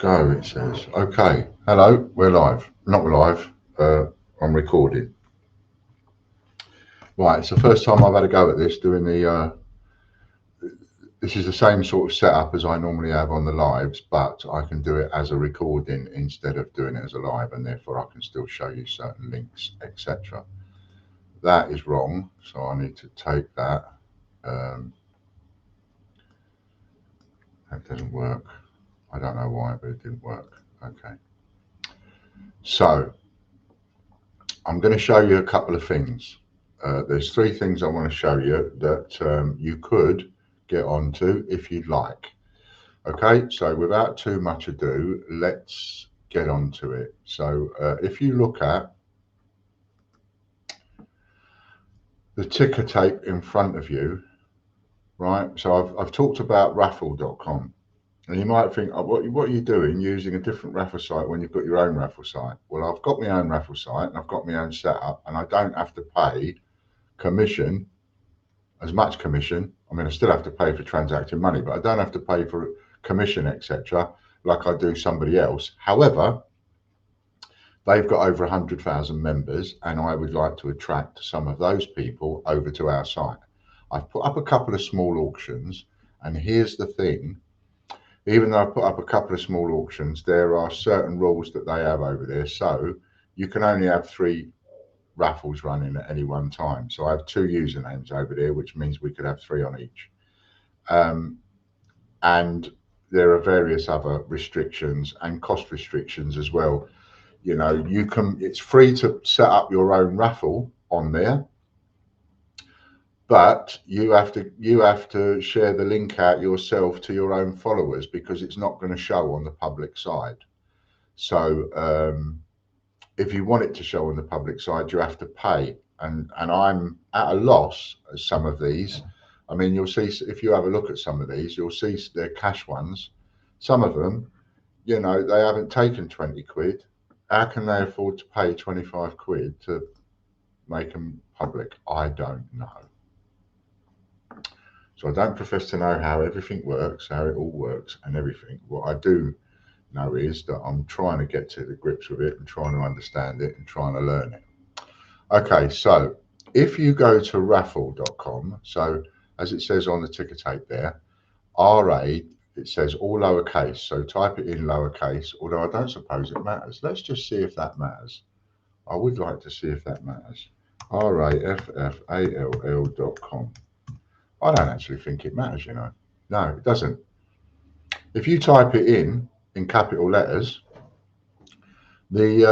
Go, it says. Okay, hello, we're live. Not live, I'm recording. Right, it's the first time I've had a go at this, doing this is the same sort of setup as I normally have on the lives, but I can do it as a recording instead of doing it as a live, and therefore I can still show you certain links, etc. That is wrong, so I need to take that. That doesn't work. I don't know why, but it didn't work. Okay. So I'm going to show you a couple of things. There's three things I want to show you that you could get onto if you'd like. Okay, so without too much ado, let's get onto it. So if you look at the ticker tape in front of you, right? So I've talked about raffle.com. And you might think, oh, what are you doing using a different raffle site when you've got your own raffle site? Well, I've got my own raffle site and I've got my own setup, and I don't have to pay commission, as much commission. I mean, I still have to pay for transacting money, but I don't have to pay for commission, etc., like I do somebody else. However, they've got over 100,000 members, and I would like to attract some of those people over to our site. I've put up a couple of small auctions, and here's the thing. Even though I put up a couple of small auctions, there are certain rules that they have over there. So you can only have 3 raffles running at any one time. So I have 2 usernames over there, which means we could have 3 on each. And there are various other restrictions and cost restrictions as well. You know, it's free to set up your own raffle on there, but you have to share the link out yourself to your own followers, because it's not going to show on the public side. So if you want it to show on the public side, you have to pay, and I'm at a loss at some of these. I mean, you'll see, if you have a look at some of these, you'll see they're cash ones. Some of them, you know, they haven't taken 20 quid. How can they afford to pay 25 quid to make them public? I don't know. So I don't profess to know how everything works, how it all works and everything. What I do know is that I'm trying to get to the grips with it and trying to understand it and trying to learn it. Okay, so if you go to raffle.com, so as it says on the ticker tape there, RA, it says all lowercase. So type it in lowercase, although I don't suppose it matters. Let's just see if that matters. I would like to see if that matters. raffall.com. I don't actually think it matters, you know. No, it doesn't. If you type it in capital letters, the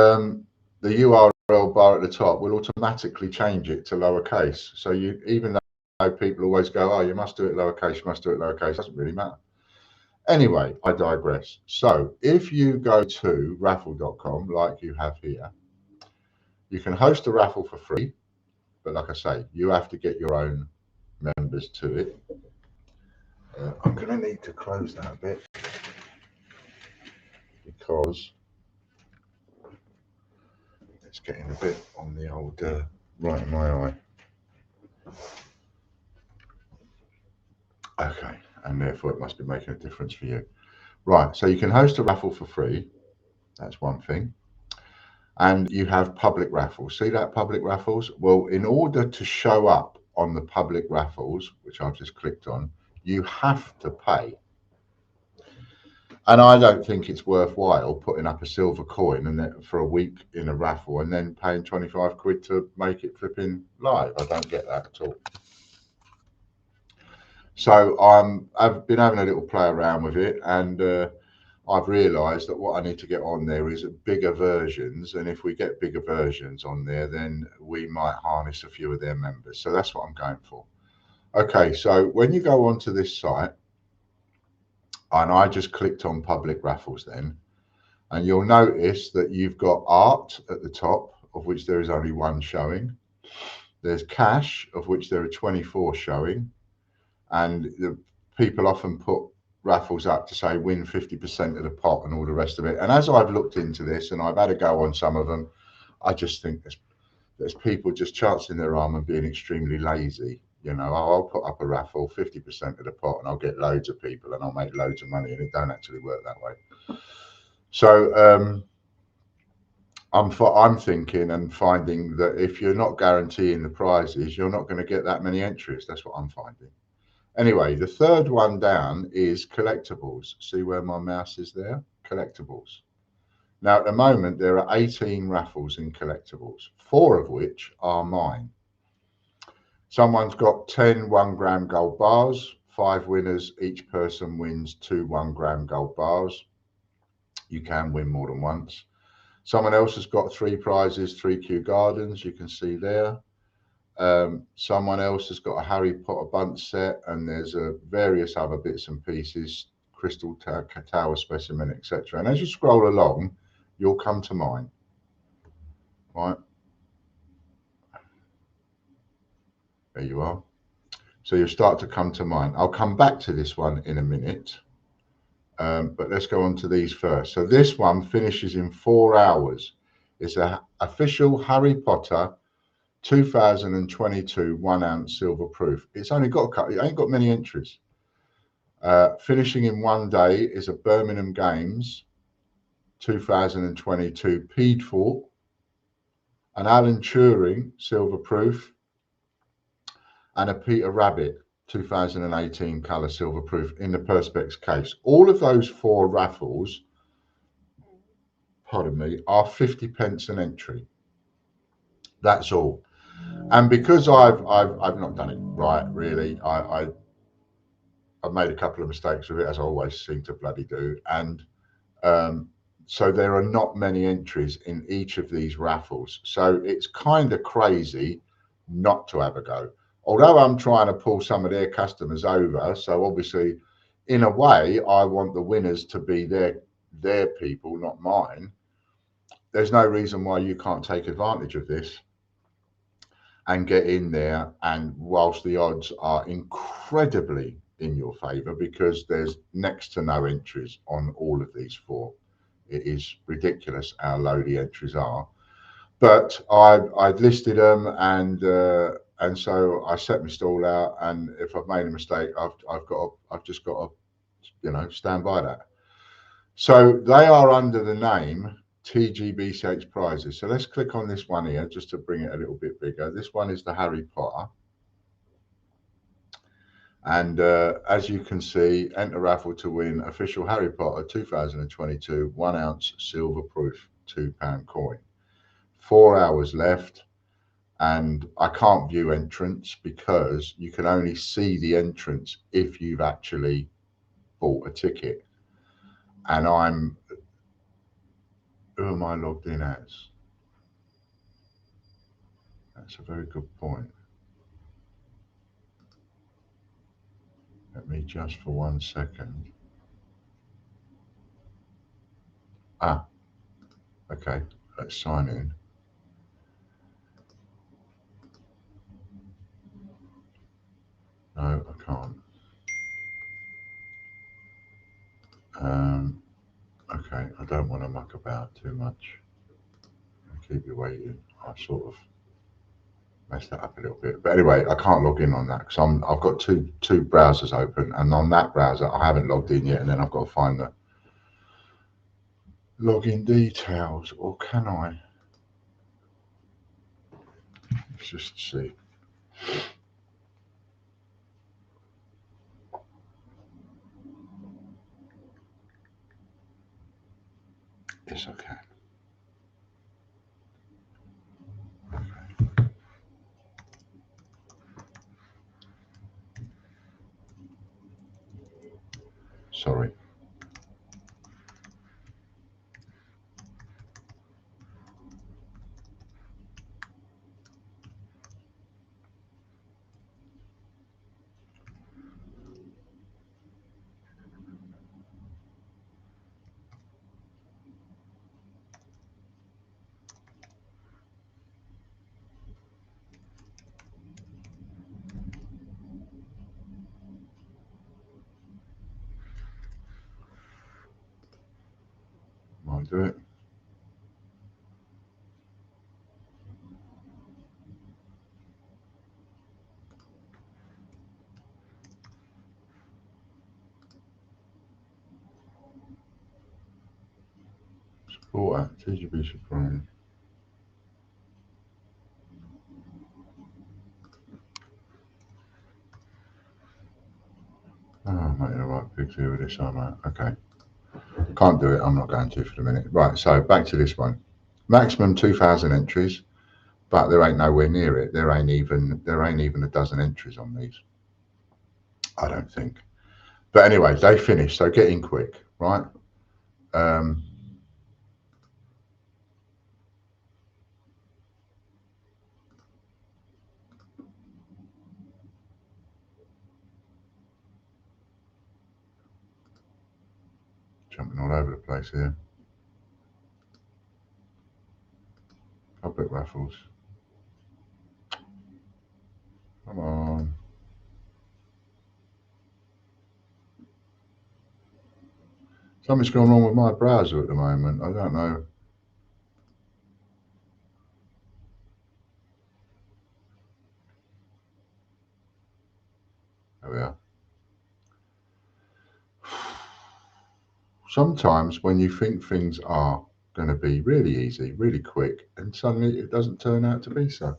URL bar at the top will automatically change it to lowercase. So even though people always go, oh, you must do it lowercase, you must do it lowercase, it doesn't really matter. Anyway, I digress. So if you go to raffle.com, like you have here, you can host a raffle for free. But like I say, you have to get your own members to it. I'm going to need to close that a bit, because it's getting a bit on the old right in my eye. Okay, and therefore it must be making a difference for you. Right, so you can host a raffle for free. That's one thing. And you have public raffles. See that public raffles? Well, in order to show up on the public raffles, which I've just clicked on, you have to pay. And I don't think it's worthwhile putting up a silver coin and then for a week in a raffle and then paying 25 quid to make it flipping live. I don't get that at all. So I've been having a little play around with it, and I've realised that what I need to get on there is bigger versions. And if we get bigger versions on there, then we might harness a few of their members. So that's what I'm going for. Okay, so when you go onto this site, and I just clicked on public raffles then, and you'll notice that you've got art at the top, of which there is only 1 showing. There's cash, of which there are 24 showing. And the people often put raffles up to say win 50% of the pot and all the rest of it. And as I've looked into this and I've had a go on some of them, I just think there's people just chancing their arm and being extremely lazy. You know, I'll put up a raffle, 50% of the pot, and I'll get loads of people and I'll make loads of money, and it don't actually work that way. So I'm thinking and finding that if you're not guaranteeing the prizes, you're not going to get that many entries. That's what I'm finding. Anyway, the third one down is collectibles. See where my mouse is there? Collectibles. Now, at the moment, there are 18 raffles in collectibles, 4 of which are mine. Someone's got 10 1 gram gold bars, 5 winners. Each person wins 2 1 gram gold bars. You can win more than once. Someone else has got 3 prizes, 3 Kew Gardens, you can see there. Someone else has got a Harry Potter bunch set, and there's various other bits and pieces, crystal tower specimen, etc. And as you scroll along, you'll come to mine. Right, there you are. So you'll start to come to mine. I'll come back to this one in a minute, but let's go on to these first. So this one finishes in 4 hours. It's an official Harry Potter 2022 1-ounce silver proof. It's only got a couple, it ain't got many entries. Finishing in 1 day is a Birmingham Games 2022 Peedfort, an Alan Turing silver proof, and a Peter Rabbit 2018 colour silver proof in the Perspex case. All of those 4 raffles, pardon me, are 50 pence an entry. That's all. And because I've not done it right, really, I've made a couple of mistakes with it, as I always seem to bloody do, and so there are not many entries in each of these raffles. So it's kind of crazy not to have a go. Although I'm trying to pull some of their customers over, so obviously, in a way, I want the winners to be their people, not mine. There's no reason why you can't take advantage of this and get in there. And whilst the odds are incredibly in your favour, because there's next to no entries on all of these 4. It is ridiculous how low the entries are. But I'd listed them, and so I set my stall out. And if I've made a mistake, I've just got to stand by that. So they are under the name TGBCH prizes. So let's click on this one here just to bring it a little bit bigger. This one is the Harry Potter. And as you can see, enter raffle to win official Harry Potter 2022 1-ounce silver proof £2 coin. 4 hours left, and I can't view entrance because you can only see the entrance if you've actually bought a ticket. And who am I logged in as? That's a very good point. Let me just for 1 second. Okay, let's sign in. No, I can't. Okay, I don't want to muck about too much and keep you waiting. I sort of messed that up a little bit, but anyway, I can't log in on that because I've got two browsers open, and on that browser I haven't logged in yet, and then I've got to find the login details. Or can I? Let's just see. Yes, I can. Sorry. Might do it. Bought at TGBCH Prime. Oh, I'm making the right pigs here with this, aren't I? Okay. Can't do it. I'm not going to for the minute. Right, so back to this one. Maximum 2,000 entries, but there ain't nowhere near it. There ain't even a dozen entries on these. I don't think. But anyway, they finished, so get in quick, right? Um, Jumping all over the place here. Public raffles. Come on. Something's gone wrong with my browser at the moment. I don't know. There we are. Sometimes when you think things are going to be really easy, really quick, and suddenly it doesn't turn out to be so.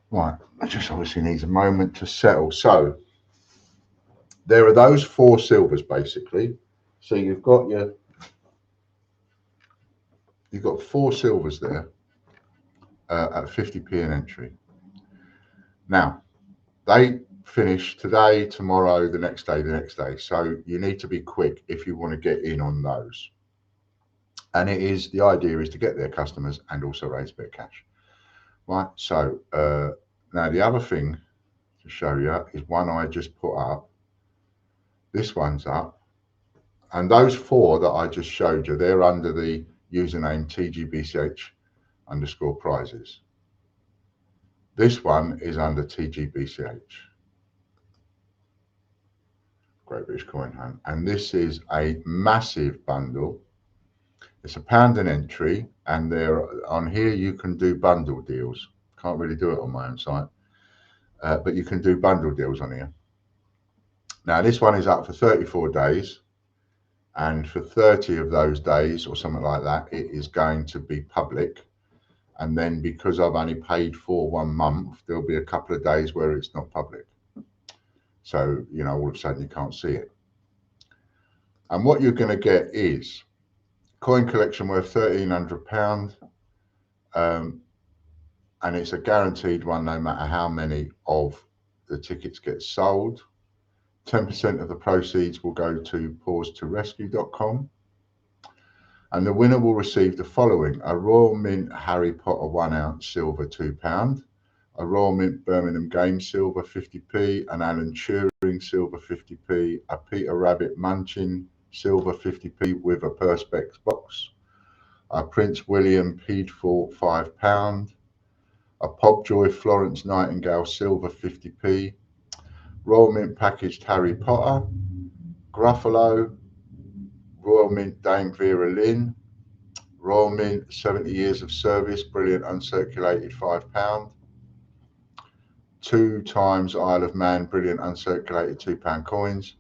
Right, it just obviously needs a moment to settle. So there are those four silvers basically. So you've got four silvers there at 50p an entry. Now they finish today, tomorrow, the next day, the next day. So you need to be quick if you want to get in on those. And the idea is to get their customers and also raise a bit of cash. Right. So now the other thing to show you is one I just put up. This one's up. And those four that I just showed you, they're under the username TGBCH underscore prizes. This one is under TGBCH. Great British Coin Hunt. And this is a massive bundle. It's £1 an entry. And on here you can do bundle deals. Can't really do it on my own site. But you can do bundle deals on here. Now this one is up for 34 days. And for 30 of those days or something like that, it is going to be public. And then because I've only paid for 1 month, there'll be a couple of days where it's not public. So, all of a sudden you can't see it. And what you're going to get is coin collection worth £1,300. And it's a guaranteed one no matter how many of the tickets get sold. 10% of the proceeds will go to pausetorescue.com. And the winner will receive the following: a Royal Mint Harry Potter 1 ounce silver £2, a Royal Mint Birmingham Game silver 50p, an Alan Turing silver 50p, a Peter Rabbit Munchkin silver 50p with a Perspex box, a Prince William Peedful £5, a Pobjoy Florence Nightingale silver 50p, Royal Mint packaged Harry Potter, Gruffalo, Royal Mint Dame Vera Lynn, Royal Mint 70 years of service, brilliant uncirculated £5, 2 times Isle of Man, brilliant uncirculated £2 coins,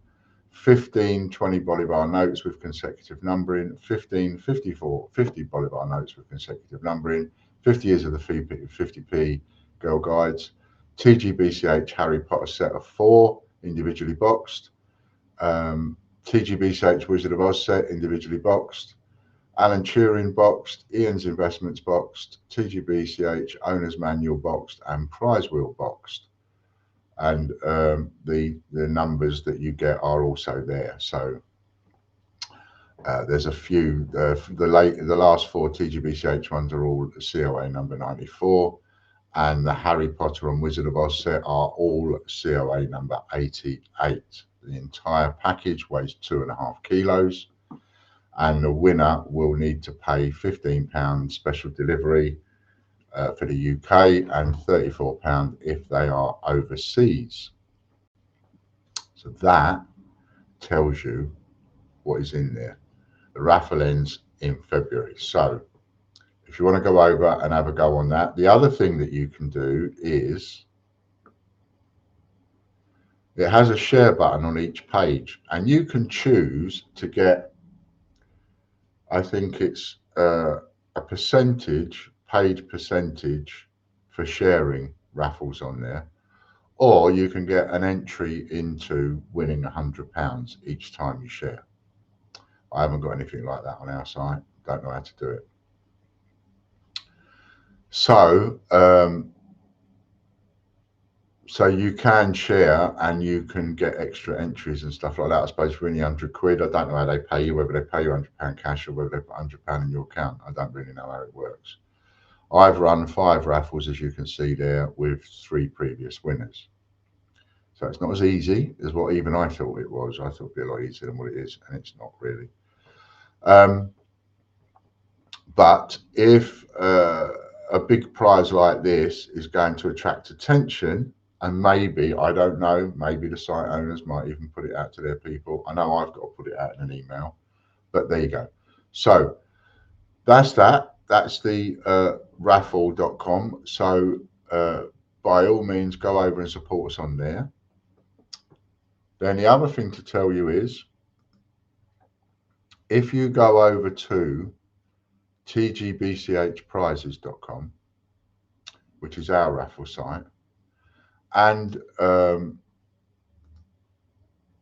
15 20 Bolivar notes with consecutive numbering, 15 50 Bolivar notes with consecutive numbering, 50 years of the 50p Girl Guides, TGBCH Harry Potter set of 4 individually boxed, TGBCH Wizard of Oz set individually boxed, Alan Turing boxed, Ian's Investments boxed, TGBCH Owner's Manual boxed, and Prize Wheel boxed. And the numbers that you get are also there. So there's a few. The last 4 TGBCH ones are all COA number 94, and the Harry Potter and Wizard of Oz set are all COA number 88. The entire package weighs 2.5 kilos. And the winner will need to pay £15 special delivery for the UK and £34 if they are overseas. So that tells you what is in there. The raffle ends in February. So if you want to go over and have a go on that, the other thing that you can do is it has a share button on each page, and you can choose to get I think it's a percentage, paid percentage for sharing raffles on there, or you can get an entry into winning £100 each time you share. I haven't got anything like that on our site. Don't know how to do it. So, so you can share and you can get extra entries and stuff like that. I suppose for any £100, I don't know how they pay you, whether they pay you £100 cash or whether they put £100 in your account. I don't really know how it works. I've run 5 raffles, as you can see there, with 3 previous winners. So it's not as easy as what even I thought it was. I thought it'd be a lot easier than what it is, and it's not really. But if a big prize like this is going to attract attention, and maybe, I don't know, maybe the site owners might even put it out to their people. I know I've got to put it out in an email, but there you go. So that's that. That's the raffall.com. So by all means, go over and support us on there. Then the other thing to tell you is, if you go over to TGBCHprizes.com, which is our raffle site, and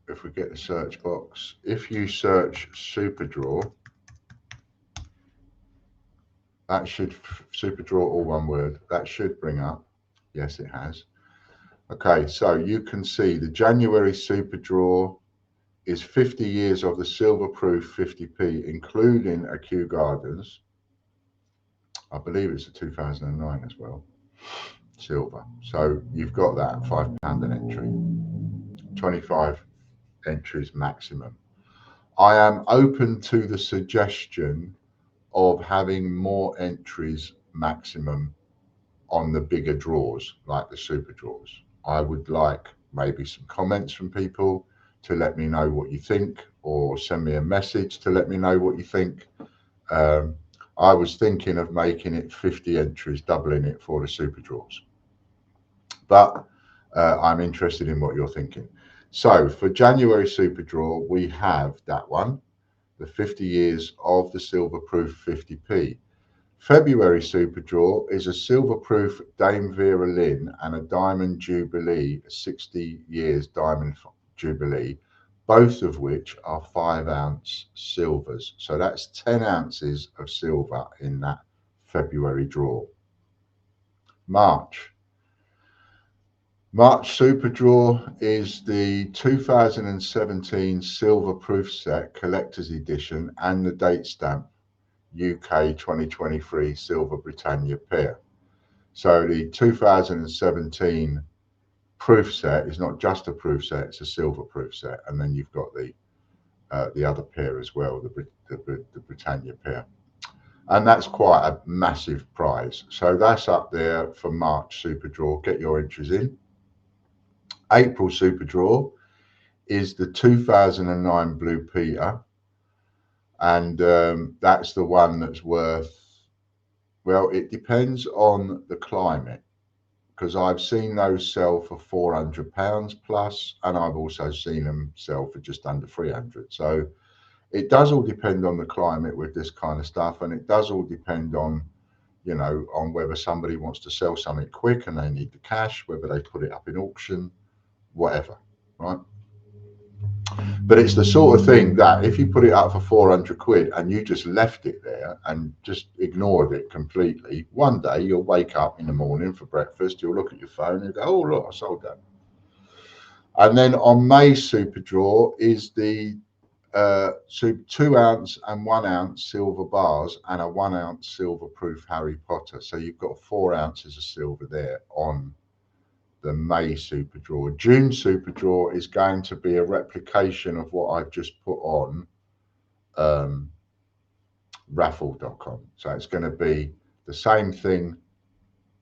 if we get the search box, if you search Super Draw, that should, Super Draw, all one word, that should bring up. Yes, it has. Okay, so you can see the January Super Draw is 50 years of the silver proof 50p, including a Kew Gardens. I believe it's a 2009 as well, silver. So you've got that, £5 an entry, 25 entries maximum. I am open to the suggestion of having more entries maximum on the bigger draws, like the super draws. I would like maybe some comments from people to let me know what you think, or send me a message to let me know what you think. I was thinking of making it 50 entries, doubling it for the super draws. But I'm interested in what you're thinking. So for January Super Draw, we have that one, the 50 years of the silver proof 50p. February Super Draw is a silver proof Dame Vera Lynn and a Diamond Jubilee, 60 years Diamond Jubilee, both of which are 5-ounce silvers. So that's 10 ounces of silver in that February draw. March Super Draw is the 2017 Silver Proof Set Collector's Edition and the date stamp UK 2023 Silver Britannia pair. So the 2017 proof set is not just a proof set, it's a silver proof set. And then you've got the other pair as well, the Britannia pair. And that's quite a massive prize. So that's up there for March Super Draw. Get your entries in. April Super Draw is the 2009 Blue Peter, and that's the one that's worth, well, it depends on the climate, because I've seen those sell for £400 plus, and I've also seen them sell for just under 300. So it does all depend on the climate with this kind of stuff, and it does all depend on, you know, on whether somebody wants to sell something quick and they need the cash, whether they put it up in auction, whatever, right? But it's the sort of thing that if you put it up for 400 quid and you just left it there and just ignored it completely, one day you'll wake up in the morning for breakfast, you'll look at your phone and go, oh, look, I sold that. And then on May Super Draw is the 2 ounce and 1 ounce silver bars and a 1 ounce silver proof Harry Potter. So you've got 4 ounces of silver there on the May Super Draw. June Super Draw is going to be a replication of what I've just put on raffle.com. So it's going to be the same thing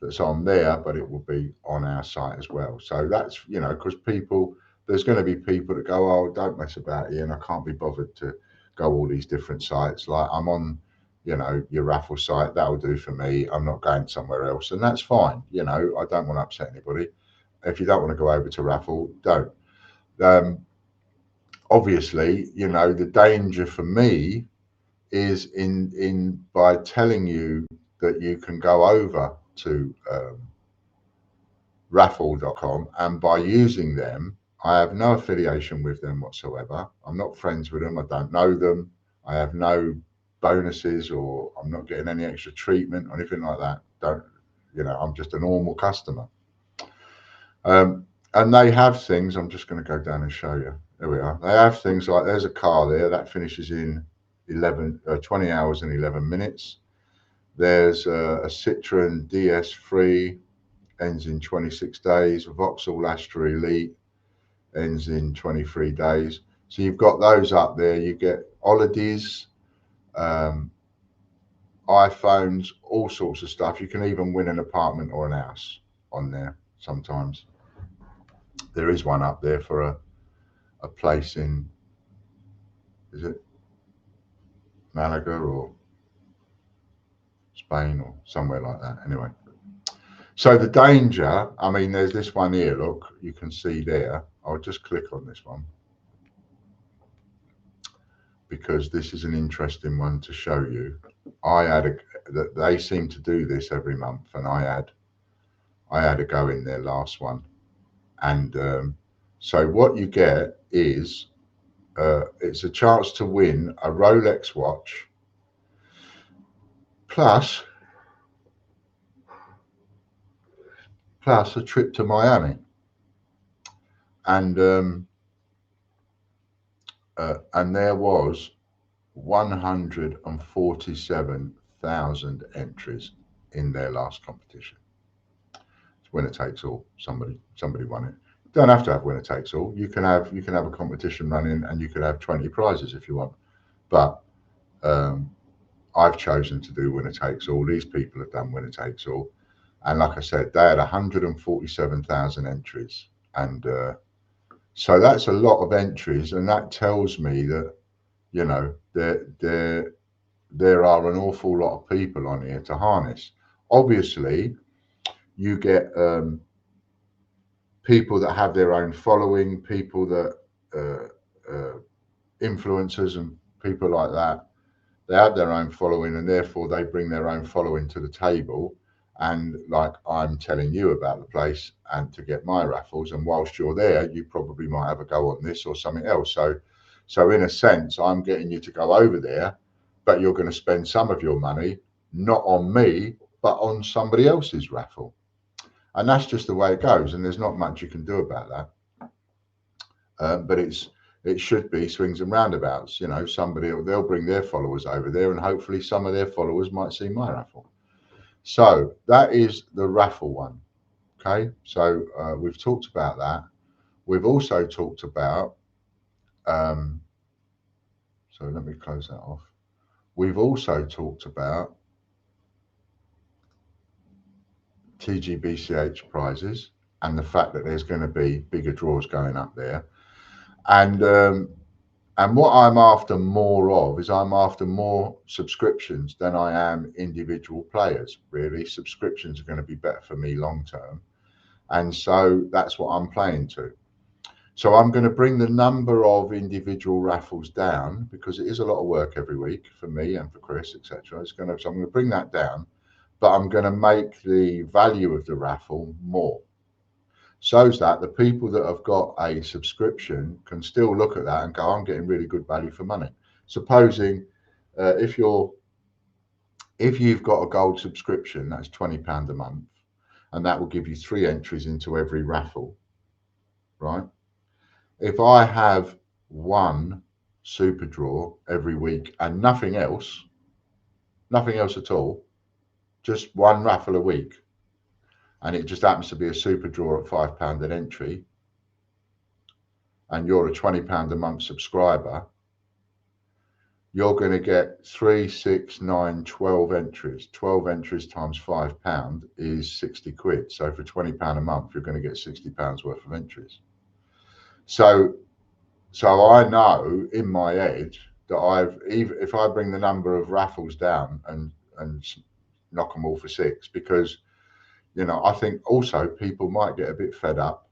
that's on there, but it will be on our site as well. So that's, you know, because people, there's going to be people that go, oh, don't mess about here, and I can't be bothered to go all these different sites. Like, I'm on, you know, your raffle site, that'll do for me. I'm not going somewhere else, and that's fine. You know, I don't want to upset anybody. If you don't want to go over to raffle, don't. Obviously, you know, the danger for me is in by telling you that you can go over to Raffall.com, and by using them, I have no affiliation with them whatsoever. I'm not friends with them. I don't know them. I have no bonuses, or I'm not getting any extra treatment or anything like that. Don't, I'm just a normal customer. And they have things. I'm just going to go down and show you. There we are. They have things like, there's a car there that finishes in 20 hours and 11 minutes. There's a Citroen DS3, ends in 26 days. Vauxhall Astra Elite ends in 23 days. So you've got those up there. You get holidays, iPhones, all sorts of stuff. You can even win an apartment or an house on there sometimes. There is one up there for a place in, is it Malaga or Spain or somewhere like that? Anyway. So the danger, I mean, there's this one here, look, you can see there. I'll just click on this one because this is an interesting one to show you. That they seem to do this every month, and I had a go in their last one. And so what you get is it's a chance to win a Rolex watch plus a trip to Miami. And there was 147,000 entries in their last competition. It's winner takes all. Somebody won it. You don't have to have winner takes all. You can have a competition running, and you could have 20 prizes if you want. But I've chosen to do winner takes all. These people have done winner takes all, and like I said, they had 147,000 entries, and so that's a lot of entries, and that tells me that there are an awful lot of people on here to harness. Obviously, you get people that have their own following, people that influencers and people like that. They have their own following, and therefore they bring their own following to the table. And like I'm telling you about the place and to get my raffles, and whilst you're there, you probably might have a go on this or something else. So in a sense, I'm getting you to go over there, but you're going to spend some of your money not on me, but on somebody else's raffle. And that's just the way it goes. And there's not much you can do about that. But it should be swings and roundabouts. They'll bring their followers over there, and hopefully some of their followers might see my raffle. So that is the raffle one. Okay, so we've talked about that. We've also talked about, so let me close that off. We've also talked about TGBCH prizes and the fact that there's going to be bigger draws going up there. And what I'm after more of is I'm after more subscriptions than I am individual players. Really, subscriptions are going to be better for me long term. And so that's what I'm playing to. So I'm going to bring the number of individual raffles down, because it is a lot of work every week for me and for Chris, etc. So I'm going to bring that down, but I'm going to make the value of the raffle more, so that the people that have got a subscription can still look at that and go, I'm getting really good value for money. Supposing if you've got a gold subscription, that's £20 a month, and that will give you 3 entries into every raffle, right? If I have one super draw every week and nothing else at all, just one raffle a week, and it just happens to be a super draw at £5 an entry, and you're a £20 a month subscriber, you're going to get 3, 6, 9, 12 entries. 12 entries times £5 is 60 quid. So for £20 a month, you're going to get £60 worth of entries. So I know in my head that if I bring the number of raffles down and knock them all for 6, because I think also people might get a bit fed up.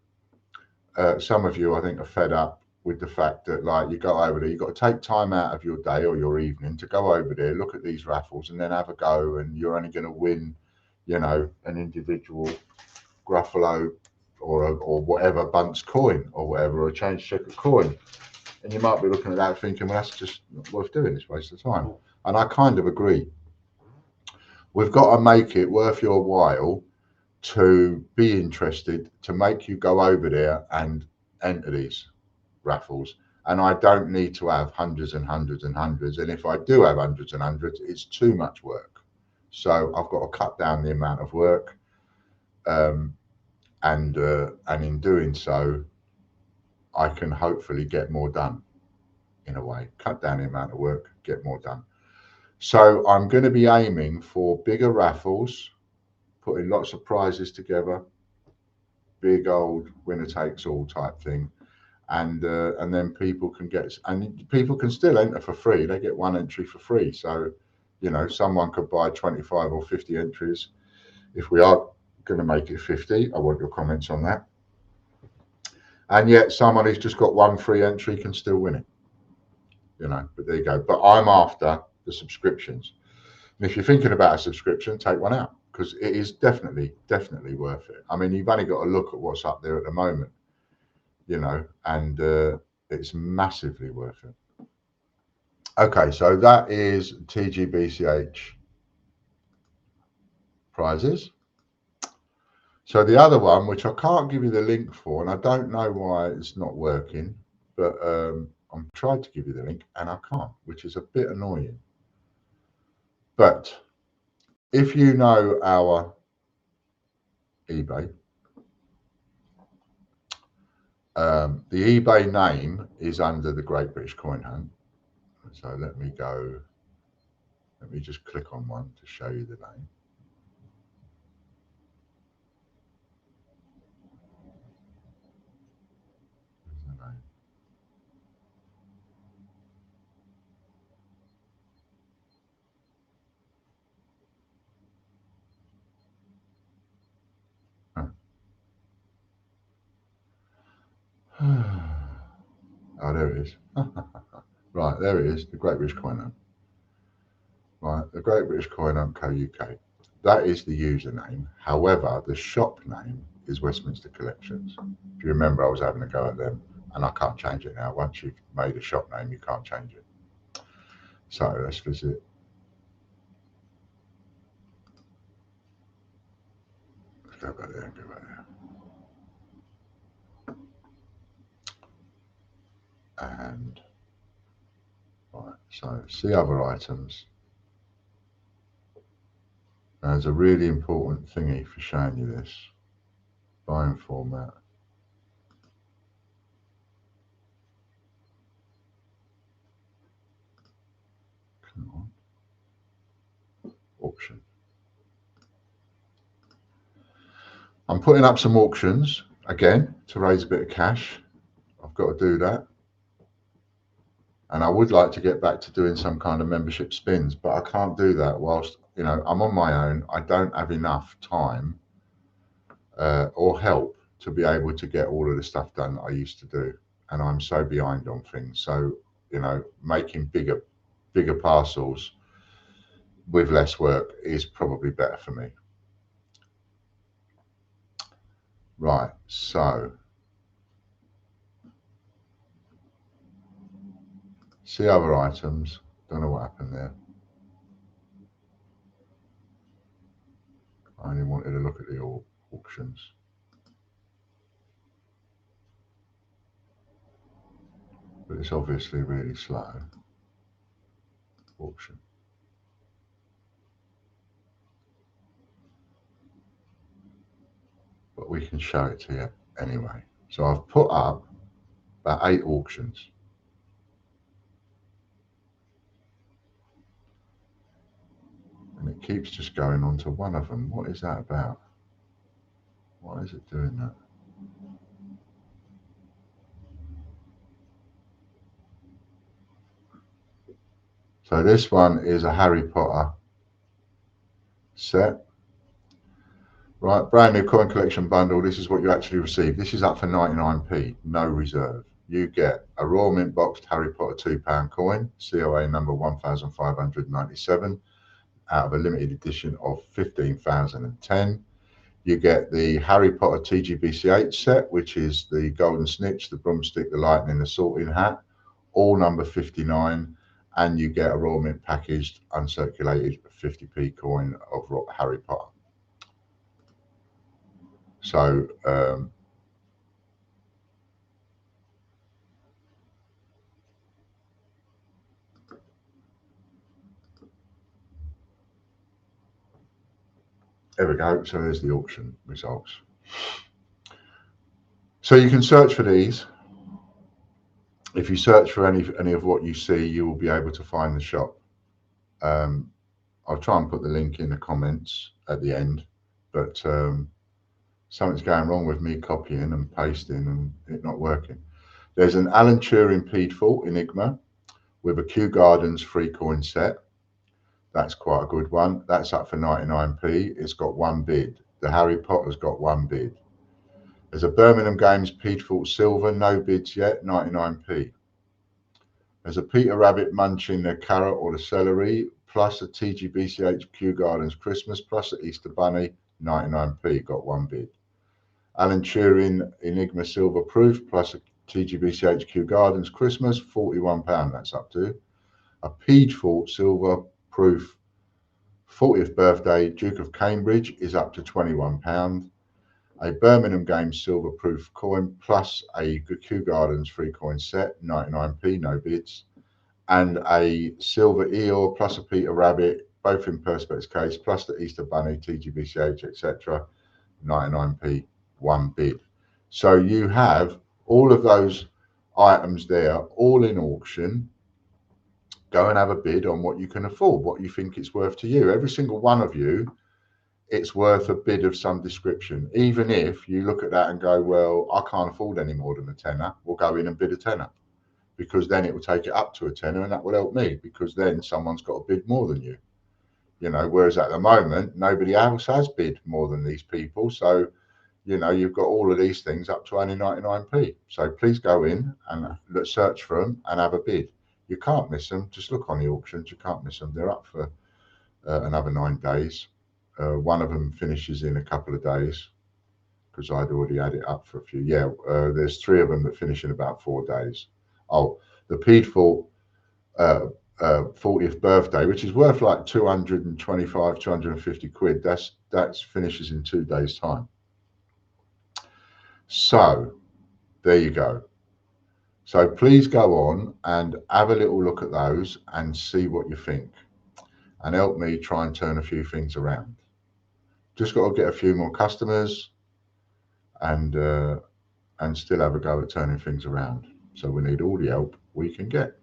Some of you, I think, are fed up with the fact that, like, you go over there, you've got to take time out of your day or your evening to go over there, look at these raffles, and then have a go. And you're only going to win, you know, an individual Gruffalo or whatever Bunce coin or whatever, or a change checker coin. And you might be looking at that thinking, well, that's just not worth doing. It's a waste of time. And I kind of agree. We've got to make it worth your while to be interested, to make you go over there and enter these raffles. And I don't need to have hundreds and hundreds and hundreds. And if I do have hundreds and hundreds, it's too much work. So I've got to cut down the amount of work. And in doing so, I can hopefully get more done. In a way, cut down the amount of work, get more done. So I'm going to be aiming for bigger raffles, putting lots of prizes together, big old winner takes all type thing, and then people can get, and people can still enter for free. They get one entry for free. So, you know, someone could buy 25 or 50 entries. If we are going to make it 50, I want your comments on that. And yet someone who's just got one free entry can still win it. You know, but there you go. But I'm after the subscriptions. And if you're thinking about a subscription, take one out, because it is definitely worth it. I mean, you've only got to look at what's up there at the moment, you know, and it's massively worth it. Okay, so that is TGBCH prizes. So the other one, which I can't give you the link for, and I don't know why it's not working, but I'm trying to give you the link and I can't, which is a bit annoying. But if you know our eBay, the eBay name is under the Great British Coin Hunt. So let me just click on one to show you the name. There's the name. Oh, there it is. Right, there it is, the Great British Coin Hunt. Right, the Great British Coin Hunt Co UK. That is the username. However, the shop name is Westminster Collections. If you remember, I was having a go at them, and I can't change it now. Once you've made a shop name, you can't change it. So let's visit. Let's go back there and go back there. And right, so see other items. Now, there's a really important thingy for showing you this. Buying format. Come on. Auction. I'm putting up some auctions again to raise a bit of cash. I've got to do that. And I would like to get back to doing some kind of membership spins, but I can't do that whilst, you know, I'm on my own. I don't have enough time or help to be able to get all of the stuff done that I used to do. And I'm so behind on things. So, you know, making bigger parcels with less work is probably better for me. Right, so see other items. Don't know what happened there. I only wanted to look at the auctions. But it's obviously really slow. Auction. But we can show it to you anyway. So I've put up about 8 auctions. And it keeps just going on to one of them. What is that about? Why is it doing that? So this one is a Harry Potter set. Right, brand new coin collection bundle. This is what you actually receive. This is up for 99p, no reserve. you get a Royal Mint boxed Harry Potter £2 coin, COA number 1597, out of a limited edition of 15,010. You get the Harry Potter TGBCH set, which is the Golden Snitch, the Broomstick, the Lightning, the Sorting Hat, all number 59. And you get a Royal Mint packaged, uncirculated 50p coin of Harry Potter. So, there we go. So there's the auction results. So you can search for these. If you search for any of what you see, you will be able to find the shop. I'll try and put the link in the comments at the end, but something's going wrong with me copying and pasting and it not working. There's an Alan Turing Peedful Enigma with a Kew Gardens 3-coin set. That's quite a good one. That's up for 99p. It's got one bid. The Harry Potter's got one bid. There's a Birmingham Games Peedful Silver, no bids yet, 99p. There's a Peter Rabbit munching the carrot or the celery, plus a TGBCH Kew Gardens Christmas, plus a Easter Bunny, 99p, got one bid. Alan Turing Enigma Silver Proof, plus a TGBCH Kew Gardens Christmas, £41 that's up to. A Peedful Silver Proof 40th birthday Duke of Cambridge is up to £21. A Birmingham Games Silver Proof coin plus a Kew Gardens 3-coin set, 99p, no bids. And a Silver Eeyore plus a Peter Rabbit, both in Perspex case, plus the Easter Bunny, TGBCH, etc., 99p, one bid. So you have all of those items there, all in auction. Go and have a bid on what you can afford, what you think it's worth to you. Every single one of you, it's worth a bid of some description. Even if you look at that and go, well, I can't afford any more than a tenner, we'll go in and bid a tenner, because then it will take it up to a tenner, and that will help me, because then someone's got to bid more than you. You know, whereas at the moment, nobody else has bid more than these people. So, you know, you've got all of these things up to only 99p. So please go in and search for them and have a bid. You can't miss them. Just look on the auctions. You can't miss them. They're up for another 9 days. One of them finishes in a couple of days, because I'd already had it up for a few. Yeah, there's 3 of them that finish in about 4 days. Oh, the Peedful 40th birthday, which is worth like 225, 250 quid. That's finishes in 2 days' time. So there you go. So please go on and have a little look at those and see what you think, and help me try and turn a few things around. Just got to get a few more customers and still have a go at turning things around. So we need all the help we can get.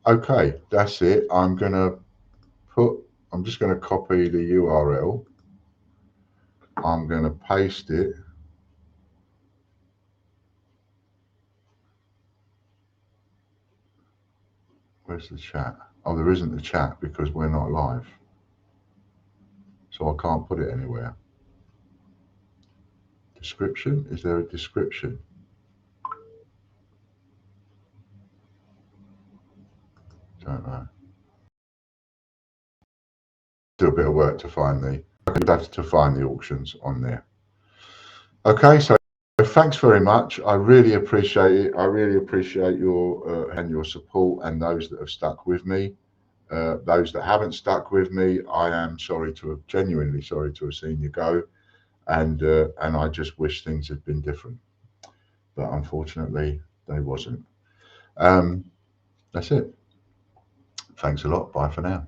Okay, that's it. I'm just going to copy the URL. I'm going to paste it. Where's the chat? Oh, there isn't a chat because we're not live. So I can't put it anywhere. Description? Is there a description? Don't know. Do a bit of work to find the auctions on there. Okay, so thanks very much. I really appreciate it. I really appreciate your support, and those that have stuck with me. Those that haven't stuck with me, I am genuinely sorry to have seen you go, and I just wish things had been different, but unfortunately they wasn't. That's it. Thanks a lot. Bye for now.